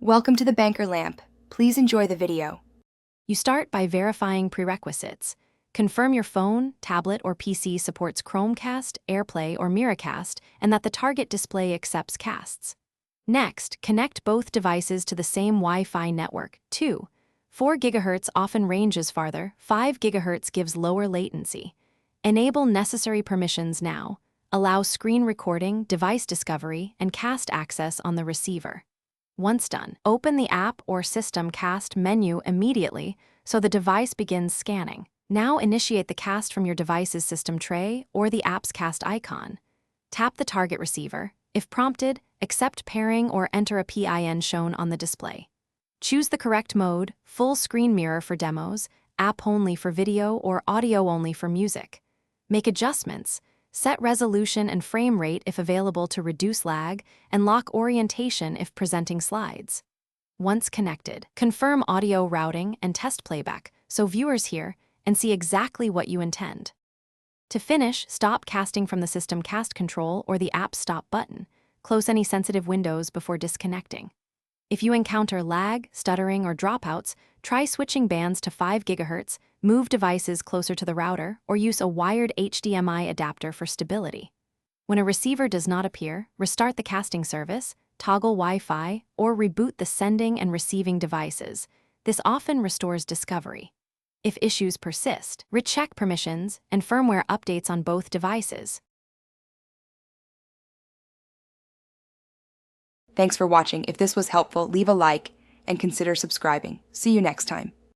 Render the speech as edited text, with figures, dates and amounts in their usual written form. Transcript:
Welcome to the Banker Lamp. Please enjoy the video. You start by verifying prerequisites. Confirm your phone, tablet, or PC supports Chromecast, AirPlay, or Miracast, and that the target display accepts casts. Next, connect both devices to the same Wi-Fi network. 2. 4 GHz often ranges farther, 5 GHz gives lower latency. Enable necessary permissions now. Allow screen recording, device discovery, and cast access on the receiver. Once done, open the app or system cast menu immediately so the device begins scanning. Now initiate the cast from your device's system tray or the app's cast icon. Tap the target receiver. If prompted, accept pairing or enter a PIN shown on the display. Choose the correct mode: full screen mirror for demos, app only for video, or audio only for music. Make adjustments. Set resolution and frame rate if available to reduce lag, and lock orientation if presenting slides. Once connected, confirm audio routing and test playback so viewers hear and see exactly what you intend. To finish, stop casting from the system cast control or the app stop button. Close any sensitive windows before disconnecting. If you encounter lag, stuttering, or dropouts, try switching bands to 5 GHz, move devices closer to the router, or use a wired HDMI adapter for stability. When a receiver does not appear, restart the casting service, toggle Wi-Fi, or reboot the sending and receiving devices. This often restores discovery. If issues persist, recheck permissions and firmware updates on both devices. Thanks for watching. If this was helpful, leave a like and consider subscribing. See you next time.